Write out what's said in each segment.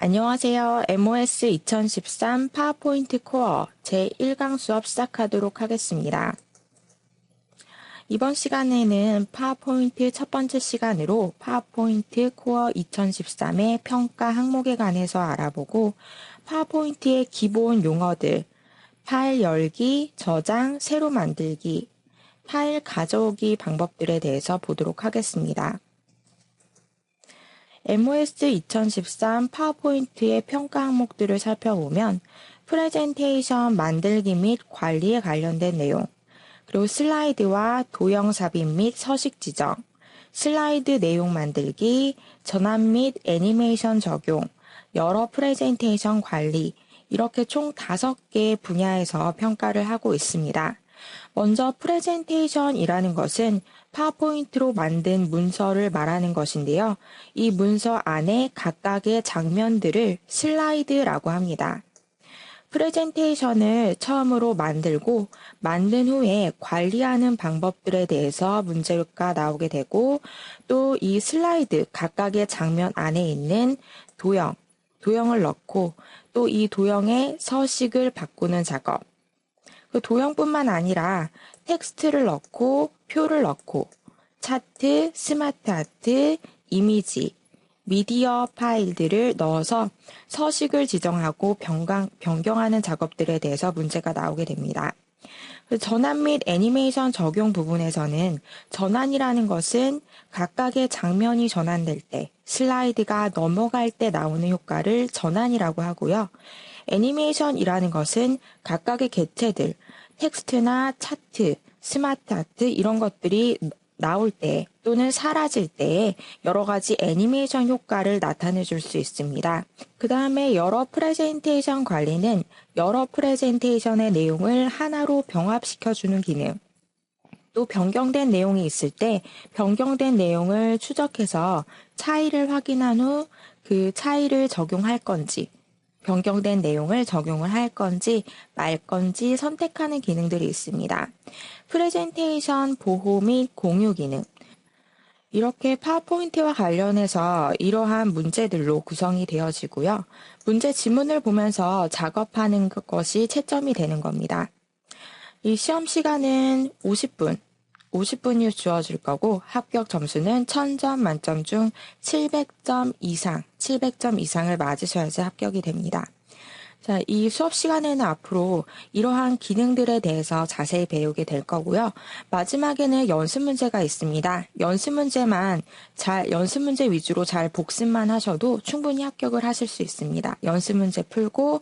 안녕하세요. MOS 2013 파워포인트 코어 제1강 수업 시작하도록 하겠습니다. 이번 시간에는 파워포인트 첫 번째 시간으로 파워포인트 코어 2013의 평가 항목에 관해서 알아보고 파워포인트의 기본 용어들, 파일 열기, 저장, 새로 만들기, 파일 가져오기 방법들에 대해서 보도록 하겠습니다. MOS 2013 파워포인트의 평가 항목들을 살펴보면 프레젠테이션 만들기 및 관리에 관련된 내용, 그리고 슬라이드와 도형 삽입 및 서식 지정, 슬라이드 내용 만들기, 전환 및 애니메이션 적용, 여러 프레젠테이션 관리, 이렇게 총 5개의 분야에서 평가를 하고 있습니다. 먼저 프레젠테이션이라는 것은 파워포인트로 만든 문서를 말하는 것인데요. 이 문서 안에 각각의 장면들을 슬라이드라고 합니다. 프레젠테이션을 처음으로 만들고 만든 후에 관리하는 방법들에 대해서 문제가 나오게 되고 또 이 슬라이드 각각의 장면 안에 있는 도형을 넣고 또 이 도형의 서식을 바꾸는 작업, 그 도형뿐만 아니라 텍스트를 넣고 표를 넣고 차트, 스마트 아트, 이미지, 미디어 파일들을 넣어서 서식을 지정하고 변경하는 작업들에 대해서 문제가 나오게 됩니다. 전환 및 애니메이션 적용 부분에서는 전환이라는 것은 각각의 장면이 전환될 때, 슬라이드가 넘어갈 때 나오는 효과를 전환이라고 하고요. 애니메이션이라는 것은 각각의 개체들, 텍스트나 차트, 스마트 아트 이런 것들이 나올 때 또는 사라질 때에 여러 가지 애니메이션 효과를 나타내 줄 수 있습니다. 그 다음에 여러 프레젠테이션 관리는 여러 프레젠테이션의 내용을 하나로 병합시켜주는 기능, 또 변경된 내용이 있을 때 변경된 내용을 추적해서 차이를 확인한 후 그 차이를 적용할 건지, 변경된 내용을 적용을 할 건지 말 건지 선택하는 기능들이 있습니다. 프레젠테이션 보호 및 공유 기능. 이렇게 파워포인트와 관련해서 이러한 문제들로 구성이 되어지고요. 문제 지문을 보면서 작업하는 것이 채점이 되는 겁니다. 이 시험 시간은 50분이 주어질 거고 합격 점수는 1000점 만점 중 700점 이상을 맞으셔야지 합격이 됩니다. 자, 이 수업 시간에는 앞으로 이러한 기능들에 대해서 자세히 배우게 될 거고요. 마지막에는 연습 문제가 있습니다. 연습 문제 위주로 잘 복습만 하셔도 충분히 합격을 하실 수 있습니다. 연습 문제 풀고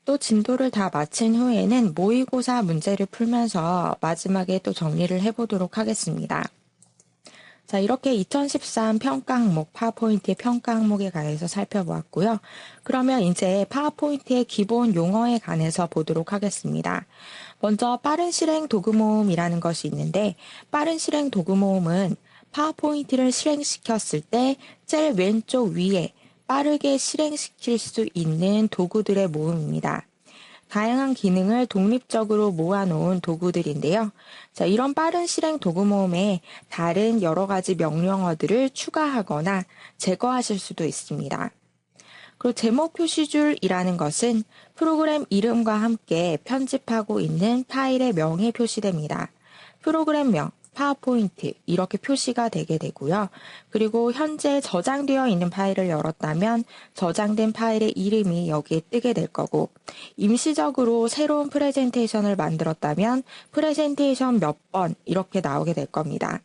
또 진도를 다 마친 후에는 모의고사 문제를 풀면서 마지막에 또 정리를 해보도록 하겠습니다. 자, 이렇게 2013 평가 항목, 파워포인트의 평가 항목에 관해서 살펴보았고요. 그러면 이제 파워포인트의 기본 용어에 관해서 보도록 하겠습니다. 먼저 빠른 실행 도구 모음이라는 것이 있는데, 빠른 실행 도구 모음은 파워포인트를 실행시켰을 때 제일 왼쪽 위에 빠르게 실행시킬 수 있는 도구들의 모음입니다. 다양한 기능을 독립적으로 모아놓은 도구들인데요. 자, 이런 빠른 실행 도구 모음에 다른 여러 가지 명령어들을 추가하거나 제거하실 수도 있습니다. 그리고 제목 표시줄이라는 것은 프로그램 이름과 함께 편집하고 있는 파일의 명이 표시됩니다. 프로그램명, 파워포인트 이렇게 표시가 되게 되고요. 그리고 현재 저장되어 있는 파일을 열었다면 저장된 파일의 이름이 여기에 뜨게 될 거고, 임시적으로 새로운 프레젠테이션을 만들었다면 프레젠테이션 몇 번 이렇게 나오게 될 겁니다.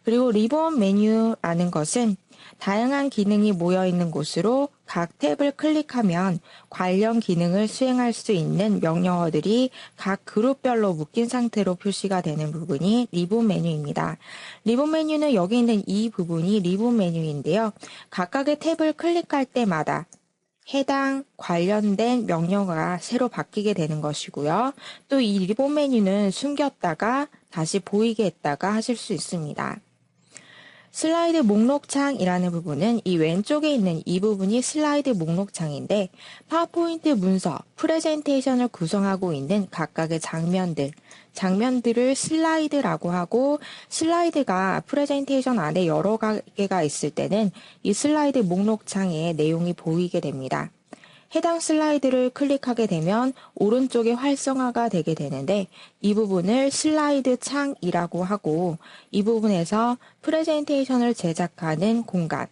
그리고 리본 메뉴라는 것은 다양한 기능이 모여있는 곳으로 각 탭을 클릭하면 관련 기능을 수행할 수 있는 명령어들이 각 그룹별로 묶인 상태로 표시가 되는 부분이 리본 메뉴입니다. 리본 메뉴는 여기 있는 이 부분이 리본 메뉴인데요. 각각의 탭을 클릭할 때마다 해당 관련된 명령어가 새로 바뀌게 되는 것이고요. 또 이 리본 메뉴는 숨겼다가 다시 보이게 했다가 하실 수 있습니다. 슬라이드 목록창이라는 부분은 이 왼쪽에 있는 이 부분이 슬라이드 목록창인데 파워포인트 문서, 프레젠테이션을 구성하고 있는 각각의 장면들을 슬라이드라고 하고 슬라이드가 프레젠테이션 안에 여러 개가 있을 때는 이 슬라이드 목록창에 내용이 보이게 됩니다. 해당 슬라이드를 클릭하게 되면 오른쪽에 활성화가 되게 되는데 이 부분을 슬라이드 창이라고 하고 이 부분에서 프레젠테이션을 제작하는 공간,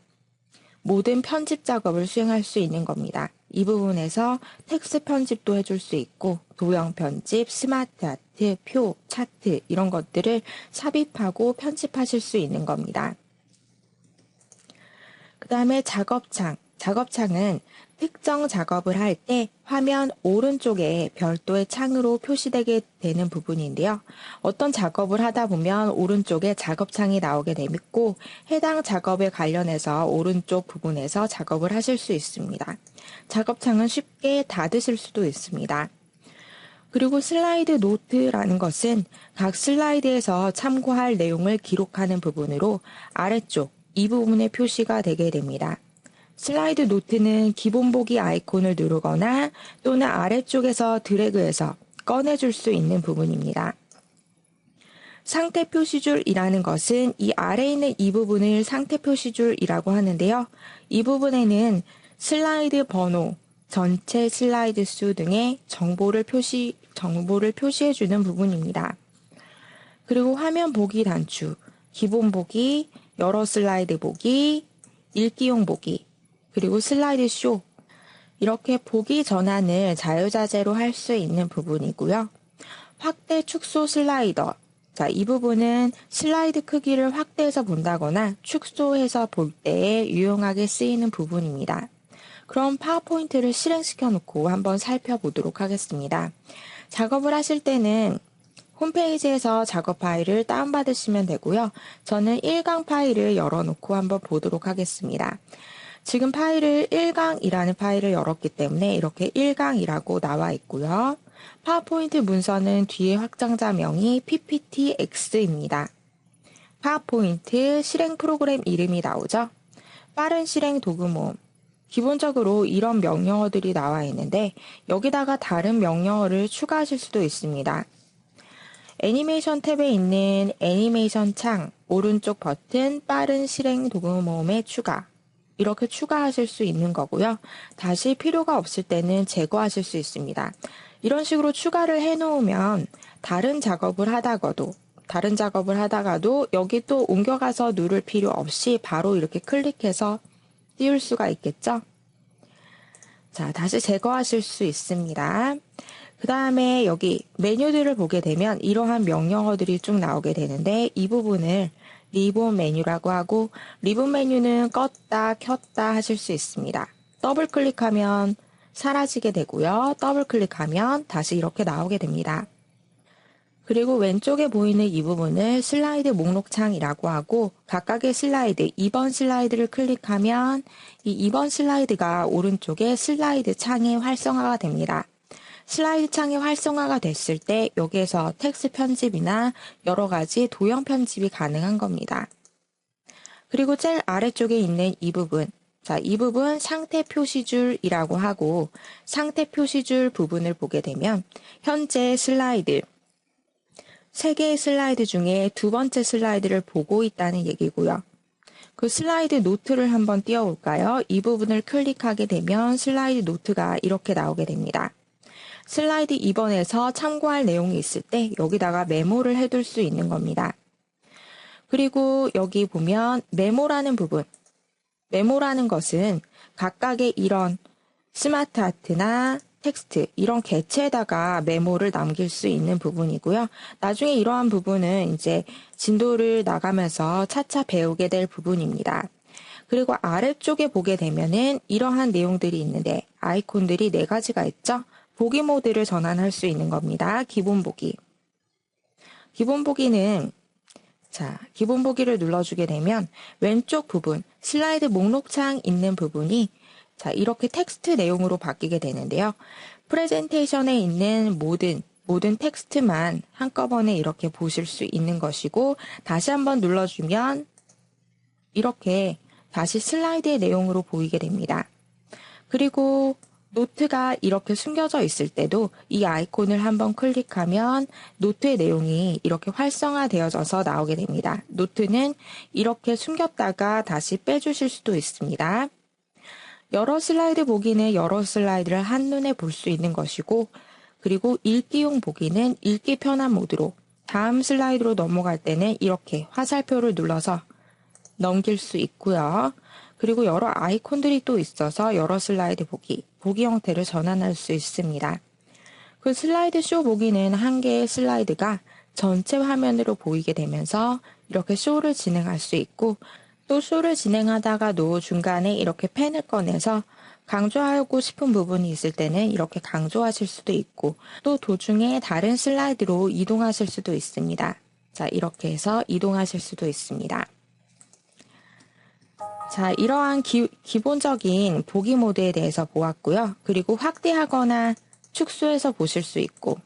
모든 편집 작업을 수행할 수 있는 겁니다. 이 부분에서 텍스트 편집도 해줄 수 있고 도형 편집, 스마트 아트, 표, 차트 이런 것들을 삽입하고 편집하실 수 있는 겁니다. 그 다음에 작업창은 특정 작업을 할 때 화면 오른쪽에 별도의 창으로 표시되게 되는 부분인데요. 어떤 작업을 하다 보면 오른쪽에 작업창이 나오게 되고 해당 작업에 관련해서 오른쪽 부분에서 작업을 하실 수 있습니다. 작업창은 쉽게 닫으실 수도 있습니다. 그리고 슬라이드 노트라는 것은 각 슬라이드에서 참고할 내용을 기록하는 부분으로 아래쪽 이 부분에 표시가 되게 됩니다. 슬라이드 노트는 기본 보기 아이콘을 누르거나 또는 아래쪽에서 드래그해서 꺼내줄 수 있는 부분입니다. 상태 표시줄이라는 것은 이 아래에 있는 이 부분을 상태 표시줄이라고 하는데요. 이 부분에는 슬라이드 번호, 전체 슬라이드 수 등의 정보를 표시해주는 부분입니다. 그리고 화면 보기 단축, 기본 보기, 여러 슬라이드 보기, 읽기용 보기, 그리고 슬라이드 쇼 이렇게 보기 전환을 자유자재로 할 수 있는 부분이고요. 확대 축소 슬라이더 이 부분은 슬라이드 크기를 확대해서 본다거나 축소해서 볼 때에 유용하게 쓰이는 부분입니다. 그럼 파워포인트를 실행시켜 놓고 한번 살펴보도록 하겠습니다. 작업을 하실 때는 홈페이지에서 작업 파일을 다운받으시면 되고요. 저는 1강 파일을 열어놓고 한번 보도록 하겠습니다. 지금 파일을 1강이라는 파일을 열었기 때문에 이렇게 1강이라고 나와 있고요. 파워포인트 문서는 뒤에 확장자명이 PPTX입니다. 파워포인트 실행 프로그램 이름이 나오죠. 빠른 실행 도구 모음. 기본적으로 이런 명령어들이 나와 있는데 여기다가 다른 명령어를 추가하실 수도 있습니다. 애니메이션 탭에 있는 애니메이션 창 오른쪽 버튼 빠른 실행 도구 모음에 추가 이렇게 추가하실 수 있는 거고요. 다시 필요가 없을 때는 제거하실 수 있습니다. 이런 식으로 추가를 해놓으면 다른 작업을 하다가도 여기 또 옮겨가서 누를 필요 없이 바로 이렇게 클릭해서 띄울 수가 있겠죠. 자, 다시 제거하실 수 있습니다. 그 다음에 여기 메뉴들을 보게 되면 이러한 명령어들이 쭉 나오게 되는데 이 부분을 리본 메뉴라고 하고 리본 메뉴는 껐다 켰다 하실 수 있습니다. 더블 클릭하면 사라지게 되고요. 더블 클릭하면 다시 이렇게 나오게 됩니다. 그리고 왼쪽에 보이는 이 부분을 슬라이드 목록창이라고 하고 각각의 슬라이드 2번 슬라이드를 클릭하면 이 2번 슬라이드가 오른쪽에 슬라이드 창에 활성화가 됩니다. 슬라이드 창이 활성화가 됐을 때 여기에서 텍스트 편집이나 여러 가지 도형 편집이 가능한 겁니다. 그리고 제일 아래쪽에 있는 이 부분, 이 부분 상태 표시줄이라고 하고 상태 표시줄 부분을 보게 되면 현재 슬라이드, 3개의 슬라이드 중에 두 번째 슬라이드를 보고 있다는 얘기고요. 그 슬라이드 노트를 한번 띄워볼까요? 이 부분을 클릭하게 되면 슬라이드 노트가 이렇게 나오게 됩니다. 슬라이드 2번에서 참고할 내용이 있을 때 여기다가 메모를 해둘 수 있는 겁니다. 그리고 여기 보면 메모라는 부분, 메모라는 것은 각각의 이런 스마트 아트나 텍스트 이런 개체에다가 메모를 남길 수 있는 부분이고요. 나중에 이러한 부분은 이제 진도를 나가면서 차차 배우게 될 부분입니다. 그리고 아래쪽에 보게 되면은 이러한 내용들이 있는데 아이콘들이 4가지가 있죠. 보기 모드를 전환할 수 있는 겁니다. 기본 보기. 기본 보기는 기본 보기를 눌러주게 되면 왼쪽 부분 슬라이드 목록창 있는 부분이 이렇게 텍스트 내용으로 바뀌게 되는데요. 프레젠테이션에 있는 모든 텍스트만 한꺼번에 이렇게 보실 수 있는 것이고 다시 한번 눌러주면 이렇게 다시 슬라이드의 내용으로 보이게 됩니다. 그리고 노트가 이렇게 숨겨져 있을 때도 이 아이콘을 한번 클릭하면 노트의 내용이 이렇게 활성화되어져서 나오게 됩니다. 노트는 이렇게 숨겼다가 다시 빼주실 수도 있습니다. 여러 슬라이드 보기는 여러 슬라이드를 한눈에 볼 수 있는 것이고, 그리고 읽기용 보기는 읽기 편한 모드로 다음 슬라이드로 넘어갈 때는 이렇게 화살표를 눌러서 넘길 수 있고요. 그리고 여러 아이콘들이 또 있어서 여러 슬라이드 보기 형태를 전환할 수 있습니다. 그 슬라이드 쇼 보기는 한 개의 슬라이드가 전체 화면으로 보이게 되면서 이렇게 쇼를 진행할 수 있고, 또 쇼를 진행하다가도 중간에 이렇게 펜을 꺼내서 강조하고 싶은 부분이 있을 때는 이렇게 강조하실 수도 있고, 또 도중에 다른 슬라이드로 이동하실 수도 있습니다. 자, 이렇게 해서 이동하실 수도 있습니다. 자, 이러한 기본적인 보기 모드에 대해서 보았고요. 그리고 확대하거나 축소해서 보실 수 있고,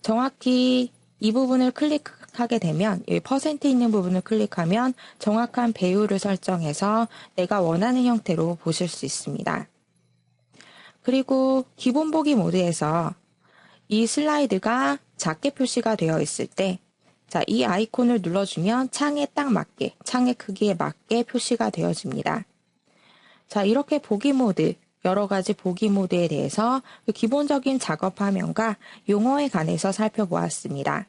정확히 이 부분을 클릭하게 되면, 이 퍼센트 있는 부분을 클릭하면 정확한 배율을 설정해서 내가 원하는 형태로 보실 수 있습니다. 그리고 기본 보기 모드에서 이 슬라이드가 작게 표시가 되어 있을 때, 자, 이 아이콘을 눌러주면 창에 딱 맞게, 창의 크기에 맞게 표시가 되어집니다. 자, 이렇게 보기 모드, 여러 가지 보기 모드에 대해서 기본적인 작업 화면과 용어에 관해서 살펴보았습니다.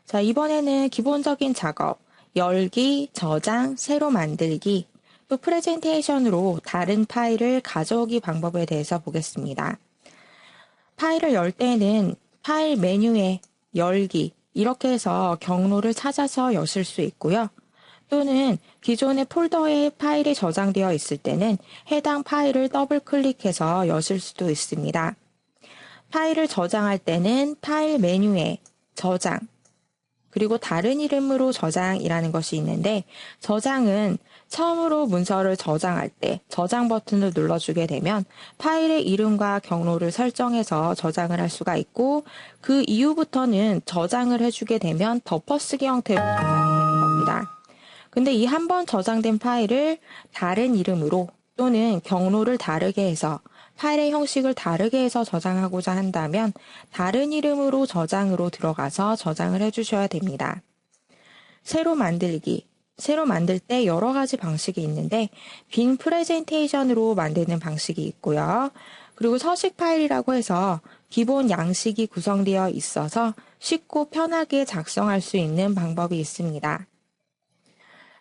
자, 이번에는 기본적인 작업, 열기, 저장, 새로 만들기, 또 프레젠테이션으로 다른 파일을 가져오기 방법에 대해서 보겠습니다. 파일을 열 때는 파일 메뉴에 열기, 이렇게 해서 경로를 찾아서 여실 수 있고요. 또는 기존의 폴더에 파일이 저장되어 있을 때는 해당 파일을 더블 클릭해서 여실 수도 있습니다. 파일을 저장할 때는 파일 메뉴에 저장, 그리고 다른 이름으로 저장이라는 것이 있는데, 저장은 처음으로 문서를 저장할 때 저장 버튼을 눌러주게 되면 파일의 이름과 경로를 설정해서 저장을 할 수가 있고, 그 이후부터는 저장을 해주게 되면 덮어쓰기 형태로 저장이 되는 겁니다. 근데 이 한 번 저장된 파일을 다른 이름으로 또는 경로를 다르게 해서 파일의 형식을 다르게 해서 저장하고자 한다면 다른 이름으로 저장으로 들어가서 저장을 해주셔야 됩니다. 새로 만들기. 새로 만들 때 여러 가지 방식이 있는데, 빈 프레젠테이션으로 만드는 방식이 있고요. 그리고 서식 파일이라고 해서 기본 양식이 구성되어 있어서 쉽고 편하게 작성할 수 있는 방법이 있습니다.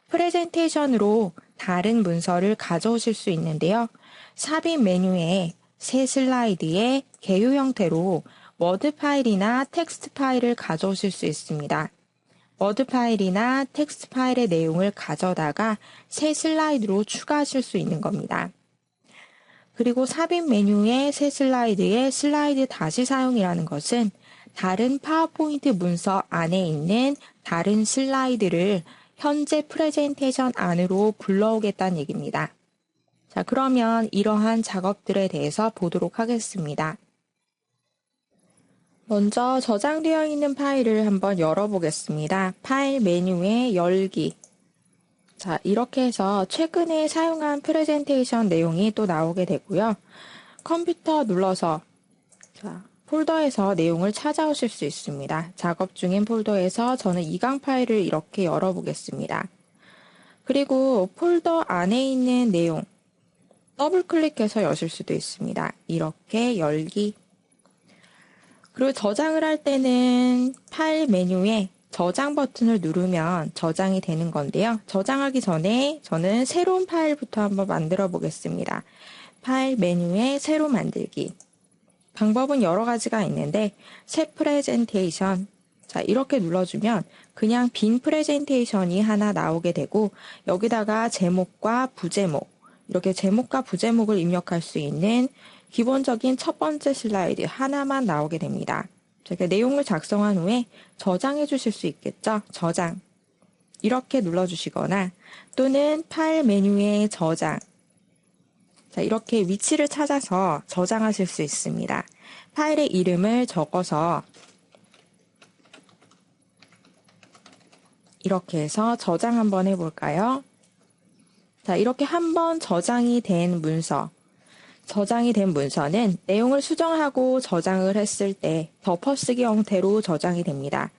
프레젠테이션으로 다른 문서를 가져오실 수 있는데요. 삽입 메뉴에 새 슬라이드의 개요 형태로 워드 파일이나 텍스트 파일을 가져오실 수 있습니다. 워드 파일이나 텍스트 파일의 내용을 가져다가 새 슬라이드로 추가하실 수 있는 겁니다. 그리고 삽입 메뉴의 새 슬라이드의 슬라이드 다시 사용이라는 것은 다른 파워포인트 문서 안에 있는 다른 슬라이드를 현재 프레젠테이션 안으로 불러오겠다는 얘기입니다. 자, 그러면 이러한 작업들에 대해서 보도록 하겠습니다. 먼저 저장되어 있는 파일을 한번 열어보겠습니다. 파일 메뉴에 열기. 자, 이렇게 해서 최근에 사용한 프레젠테이션 내용이 또 나오게 되고요. 컴퓨터 눌러서 자, 폴더에서 내용을 찾아오실 수 있습니다. 작업 중인 폴더에서 저는 2강 파일을 이렇게 열어보겠습니다. 그리고 폴더 안에 있는 내용 더블 클릭해서 여실 수도 있습니다. 이렇게 열기. 그리고 저장을 할 때는 파일 메뉴에 저장 버튼을 누르면 저장이 되는 건데요. 저장하기 전에 저는 새로운 파일부터 한번 만들어 보겠습니다. 파일 메뉴에 새로 만들기. 방법은 여러 가지가 있는데, 새 프레젠테이션. 자, 이렇게 눌러주면 그냥 빈 프레젠테이션이 하나 나오게 되고, 여기다가 제목과 부제목, 이렇게 제목과 부제목을 입력할 수 있는 기본적인 첫 번째 슬라이드 하나만 나오게 됩니다. 자, 내용을 작성한 후에 저장해 주실 수 있겠죠? 저장. 이렇게 눌러주시거나 또는 파일 메뉴에 저장. 자, 이렇게 위치를 찾아서 저장하실 수 있습니다. 파일의 이름을 적어서 이렇게 해서 저장 한번 해볼까요? 자, 이렇게 한번 저장이 된 문서는 내용을 수정하고 저장을 했을 때 덮어쓰기 형태로 저장이 됩니다.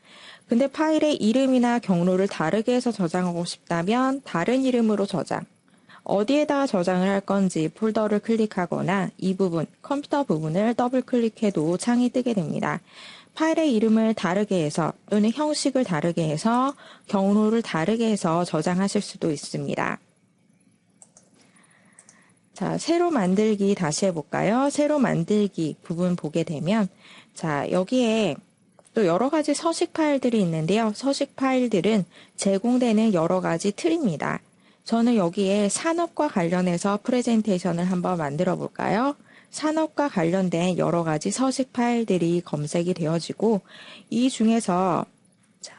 근데 파일의 이름이나 경로를 다르게 해서 저장하고 싶다면 다른 이름으로 저장. 어디에다가 저장을 할 건지 폴더를 클릭하거나 이 부분, 컴퓨터 부분을 더블 클릭해도 창이 뜨게 됩니다. 파일의 이름을 다르게 해서 또는 형식을 다르게 해서 경로를 다르게 해서 저장하실 수도 있습니다. 자, 새로 만들기 다시 해볼까요? 새로 만들기 부분 보게 되면 자, 여기에 또 여러 가지 서식 파일들이 있는데요. 서식 파일들은 제공되는 여러 가지 틀입니다. 저는 여기에 산업과 관련해서 프레젠테이션을 한번 만들어 볼까요? 산업과 관련된 여러 가지 서식 파일들이 검색이 되어지고 이 중에서 자,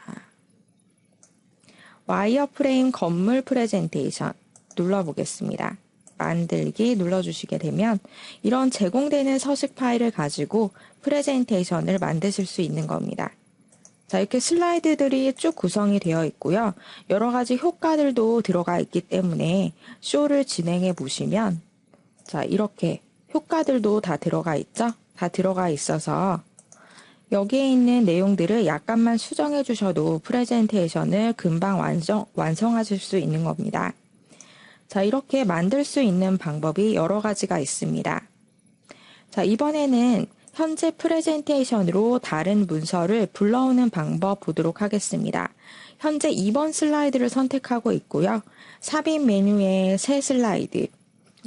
와이어프레임 건물 프레젠테이션 눌러보겠습니다. 만들기 눌러주시게 되면 이런 제공되는 서식 파일을 가지고 프레젠테이션을 만드실 수 있는 겁니다. 자, 이렇게 슬라이드들이 쭉 구성이 되어 있고요. 여러 가지 효과들도 들어가 있기 때문에 쇼를 진행해 보시면 자, 이렇게 효과들도 다 들어가 있죠? 다 들어가 있어서 여기에 있는 내용들을 약간만 수정해 주셔도 프레젠테이션을 금방 완성하실 수 있는 겁니다. 자, 이렇게 만들 수 있는 방법이 여러 가지가 있습니다. 자, 이번에는 현재 프레젠테이션으로 다른 문서를 불러오는 방법 보도록 하겠습니다. 현재 2번 슬라이드를 선택하고 있고요. 삽입 메뉴에 새 슬라이드,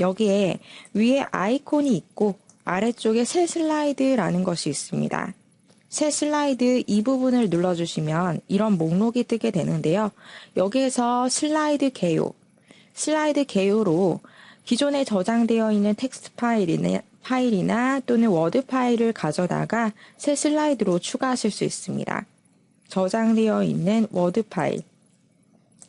여기에 위에 아이콘이 있고 아래쪽에 새 슬라이드라는 것이 있습니다. 새 슬라이드 이 부분을 눌러주시면 이런 목록이 뜨게 되는데요. 여기에서 슬라이드 개요로 기존에 저장되어 있는 텍스트 파일이나 또는 워드 파일을 가져다가 새 슬라이드로 추가하실 수 있습니다. 저장되어 있는 워드 파일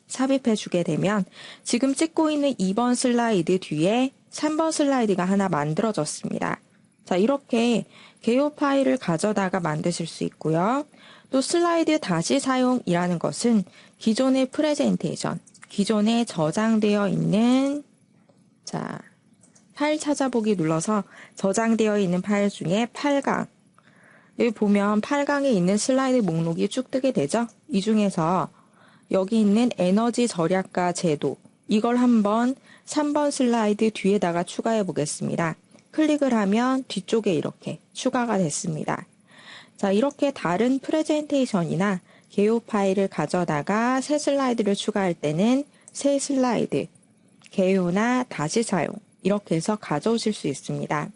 삽입해 주게 되면 지금 찍고 있는 2번 슬라이드 뒤에 3번 슬라이드가 하나 만들어졌습니다. 자, 이렇게 개요 파일을 가져다가 만드실 수 있고요. 또 슬라이드 다시 사용이라는 것은 기존의 프레젠테이션, 기존에 저장되어 있는 자, 파일 찾아보기 눌러서 저장되어 있는 파일 중에 8강 여기 보면 8강에 있는 슬라이드 목록이 쭉 뜨게 되죠. 이 중에서 여기 있는 에너지 절약가 제도 이걸 한번 3번 슬라이드 뒤에다가 추가해 보겠습니다. 클릭을 하면 뒤쪽에 이렇게 추가가 됐습니다. 자, 이렇게 다른 프레젠테이션이나 개요 파일을 가져다가 새 슬라이드를 추가할 때는 새 슬라이드, 개요나 다시 사용 이렇게 해서 가져오실 수 있습니다.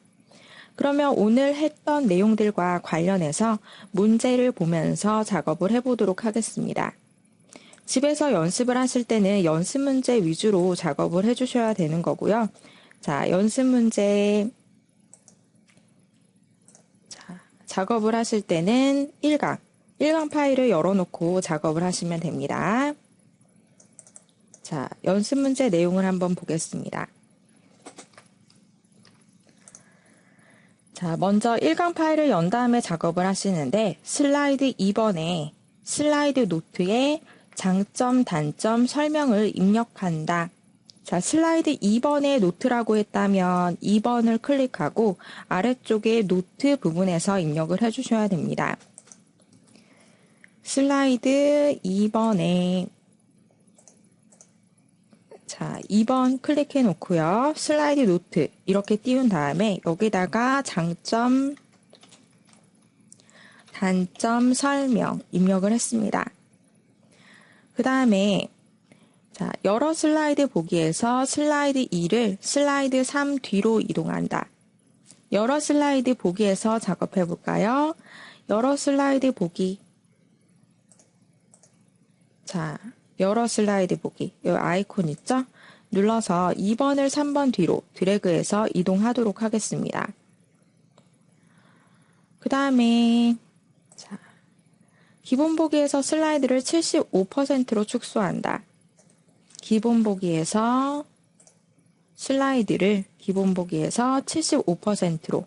그러면 오늘 했던 내용들과 관련해서 문제를 보면서 작업을 해보도록 하겠습니다. 집에서 연습을 하실 때는 연습 문제 위주로 작업을 해주셔야 되는 거고요. 자, 연습 문제 작업을 하실 때는 1강 파일을 열어놓고 작업을 하시면 됩니다. 자, 연습 문제 내용을 한번 보겠습니다. 자, 먼저 1강 파일을 연 다음에 작업을 하시는데 슬라이드 2번에 슬라이드 노트에 장점, 단점, 설명을 입력한다. 자, 슬라이드 2번에 노트라고 했다면 2번을 클릭하고 아래쪽에 노트 부분에서 입력을 해주셔야 됩니다. 슬라이드 2번에 자, 2번 클릭해 놓고요. 슬라이드 노트 이렇게 띄운 다음에 여기다가 장점, 단점, 설명 입력을 했습니다. 그 다음에 자, 여러 슬라이드 보기에서 슬라이드 2를 슬라이드 3 뒤로 이동한다. 여러 슬라이드 보기에서 작업해 볼까요? 여러 슬라이드 보기. 자, 여러 슬라이드 보기. 이 아이콘 있죠? 눌러서 2번을 3번 뒤로 드래그해서 이동하도록 하겠습니다. 그 다음에 자, 기본 보기에서 슬라이드를 75%로 축소한다. 기본 보기에서 슬라이드를 기본 보기에서 75%로.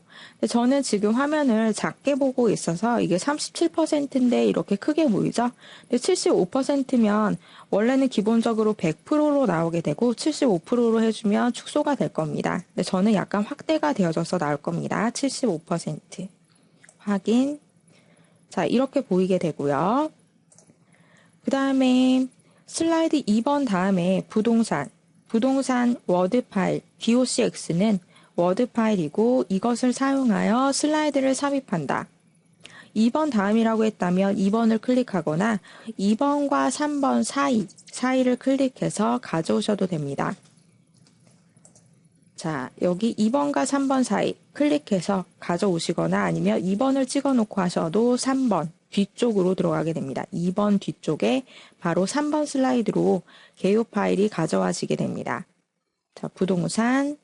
저는 지금 화면을 작게 보고 있어서 이게 37%인데 이렇게 크게 보이죠? 근데 75%면 원래는 기본적으로 100%로 나오게 되고 75%로 해주면 축소가 될 겁니다. 근데 저는 약간 확대가 되어져서 나올 겁니다. 75%. 확인. 자, 이렇게 보이게 되고요. 그 다음에 슬라이드 2번 다음에 부동산 워드 파일 docx는 워드 파일이고 이것을 사용하여 슬라이드를 삽입한다. 2번 다음이라고 했다면 2번을 클릭하거나 2번과 3번 사이를 클릭해서 가져오셔도 됩니다. 자, 여기 2번과 3번 사이 클릭해서 가져오시거나 아니면 2번을 찍어놓고 하셔도 3번 뒤쪽으로 들어가게 됩니다. 2번 뒤쪽에 바로 3번 슬라이드로 개요 파일이 가져와지게 됩니다. 자, 부동산.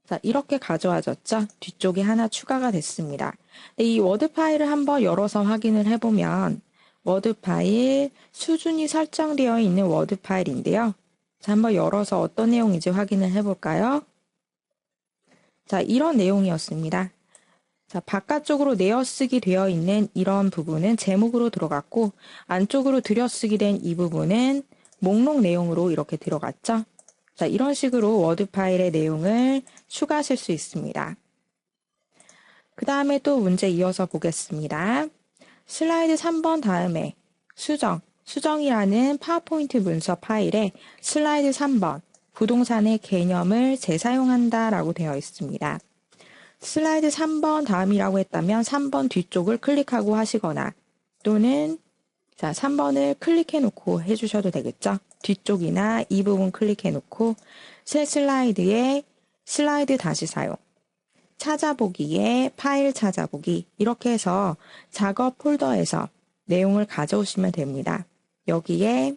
자, 이렇게 가져와졌죠? 뒤쪽에 하나 추가가 됐습니다. 이 워드 파일을 한번 열어서 확인을 해보면 워드 파일 수준이 설정되어 있는 워드 파일인데요. 자, 한번 열어서 어떤 내용인지 확인을 해볼까요? 자, 이런 내용이었습니다. 자, 바깥쪽으로 내어쓰기 되어 있는 이런 부분은 제목으로 들어갔고 안쪽으로 들여쓰기 된 이 부분은 목록 내용으로 이렇게 들어갔죠. 자, 이런 식으로 워드 파일의 내용을 추가하실 수 있습니다. 그 다음에 또 문제 이어서 보겠습니다. 슬라이드 3번 다음에 수정이라는 파워포인트 문서 파일에 슬라이드 3번 부동산의 개념을 재사용한다 라고 되어 있습니다. 슬라이드 3번 다음이라고 했다면 3번 뒤쪽을 클릭하고 하시거나 또는 자 3번을 클릭해 놓고 해주셔도 되겠죠. 뒤쪽이나 이 부분 클릭해 놓고 새 슬라이드에 슬라이드 다시 사용 찾아보기에 파일 찾아보기 이렇게 해서 작업 폴더에서 내용을 가져오시면 됩니다. 여기에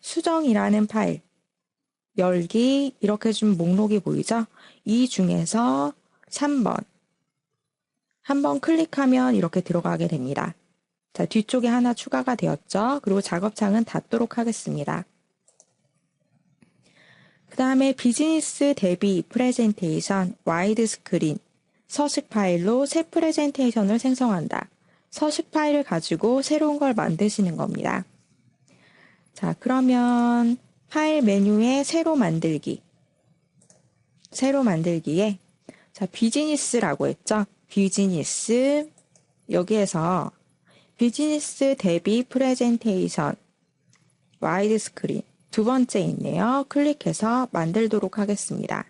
수정이라는 파일 열기 이렇게 좀 목록이 보이죠? 이 중에서 3번 한번 클릭하면 이렇게 들어가게 됩니다. 자, 뒤쪽에 하나 추가가 되었죠. 그리고 작업창은 닫도록 하겠습니다. 그 다음에 비즈니스 대비 프레젠테이션 와이드 스크린 서식 파일로 새 프레젠테이션을 생성한다. 서식 파일을 가지고 새로운 걸 만드시는 겁니다. 자, 그러면 파일 메뉴에 새로 만들기에 자, 비즈니스라고 했죠. 비즈니스 여기에서 비즈니스 대비 프레젠테이션 와이드 스크린 두 번째 있네요. 클릭해서 만들도록 하겠습니다.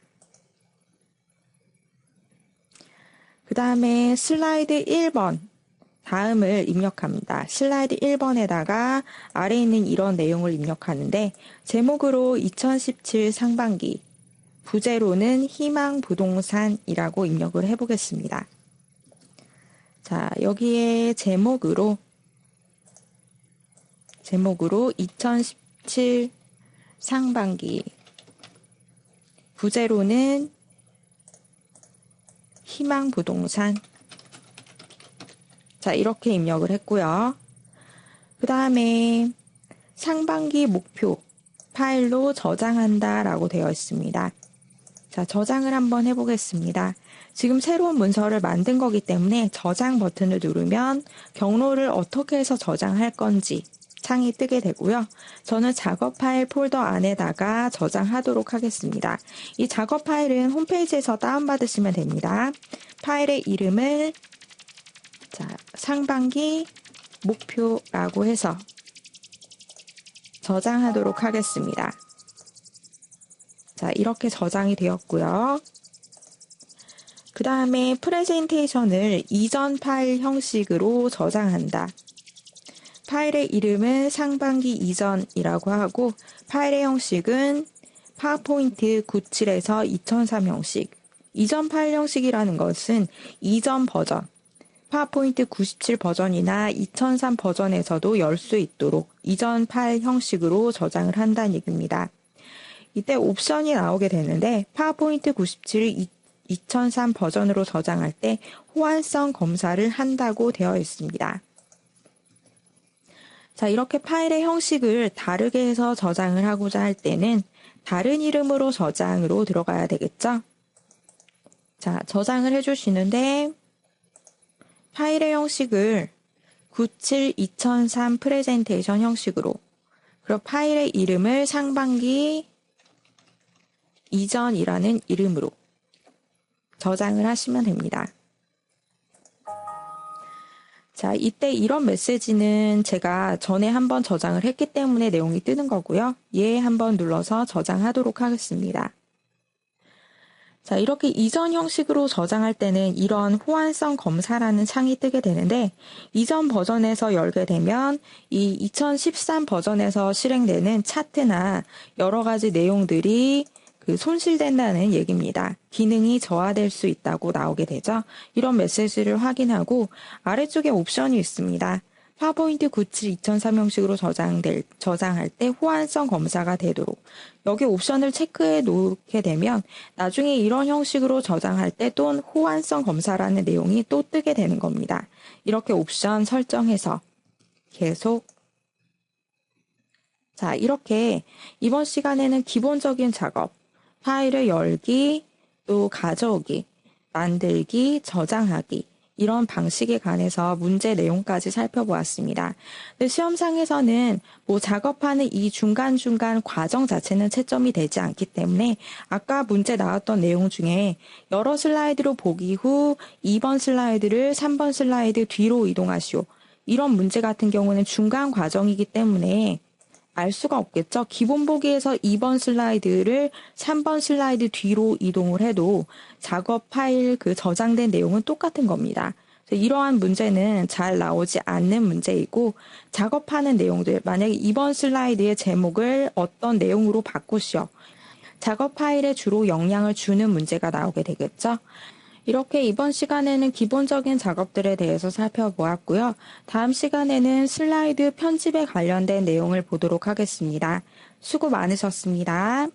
그 다음에 슬라이드 1번 다음을 입력합니다. 슬라이드 1번에다가 아래에 있는 이런 내용을 입력하는데 제목으로 2017 상반기 부제로는 희망 부동산이라고 입력을 해보겠습니다. 자, 여기에 제목으로 2017 상반기 부제로는 희망 부동산 자, 이렇게 입력을 했고요. 그 다음에 상반기 목표 파일로 저장한다 라고 되어 있습니다. 자, 저장을 한번 해보겠습니다. 지금 새로운 문서를 만든 거기 때문에 저장 버튼을 누르면 경로를 어떻게 해서 저장할 건지 창이 뜨게 되고요. 저는 작업 파일 폴더 안에다가 저장하도록 하겠습니다. 이 작업 파일은 홈페이지에서 다운받으시면 됩니다. 파일의 이름을 자, 상반기 목표라고 해서 저장하도록 하겠습니다. 자, 이렇게 저장이 되었고요. 그 다음에 프레젠테이션을 이전 파일 형식으로 저장한다. 파일의 이름은 상반기 이전이라고 하고 파일의 형식은 파워포인트 97에서 2003 형식. 이전 파일 형식이라는 것은 이전 버전, 파워포인트 97 버전이나 2003 버전에서도 열 수 있도록 이전 파일 형식으로 저장을 한다는 얘기입니다. 이때 옵션이 나오게 되는데 파워포인트 97을 2003 버전으로 저장할 때 호환성 검사를 한다고 되어 있습니다. 자, 이렇게 파일의 형식을 다르게 해서 저장을 하고자 할 때는 다른 이름으로 저장으로 들어가야 되겠죠? 자, 저장을 해주시는데 파일의 형식을 97-2003 프레젠테이션 형식으로, 그리고 파일의 이름을 상반기 이전이라는 이름으로 저장을 하시면 됩니다. 자, 이때 이런 메시지는 제가 전에 한번 저장을 했기 때문에 내용이 뜨는 거고요. 예 한번 눌러서 저장하도록 하겠습니다. 자, 이렇게 이전 형식으로 저장할 때는 이런 호환성 검사라는 창이 뜨게 되는데, 이전 버전에서 열게 되면 이 2013 버전에서 실행되는 차트나 여러 가지 내용들이 손실된다는 얘기입니다. 기능이 저하될 수 있다고 나오게 되죠. 이런 메시지를 확인하고 아래쪽에 옵션이 있습니다. 파워포인트 97-2003 형식으로 저장할 때 호환성 검사가 되도록, 여기 옵션을 체크해 놓게 되면 나중에 이런 형식으로 저장할 때 또 호환성 검사라는 내용이 또 뜨게 되는 겁니다. 이렇게 옵션 설정해서 계속. 자, 이렇게 이번 시간에는 기본적인 작업, 파일을 열기, 또 가져오기, 만들기, 저장하기, 이런 방식에 관해서 문제 내용까지 살펴보았습니다. 시험상에서는 작업하는 이 중간중간 과정 자체는 채점이 되지 않기 때문에 아까 문제 나왔던 내용 중에 여러 슬라이드로 보기 후 2번 슬라이드를 3번 슬라이드 뒤로 이동하시오, 이런 문제 같은 경우는 중간 과정이기 때문에 알 수가 없겠죠. 기본 보기에서 2번 슬라이드를 3번 슬라이드 뒤로 이동을 해도 작업 파일 저장된 내용은 똑같은 겁니다. 이러한 문제는 잘 나오지 않는 문제이고, 작업하는 내용들, 만약에 2번 슬라이드의 제목을 어떤 내용으로 바꾸시오, 작업 파일에 주로 영향을 주는 문제가 나오게 되겠죠. 이렇게 이번 시간에는 기본적인 작업들에 대해서 살펴보았고요. 다음 시간에는 슬라이드 편집에 관련된 내용을 보도록 하겠습니다. 수고 많으셨습니다.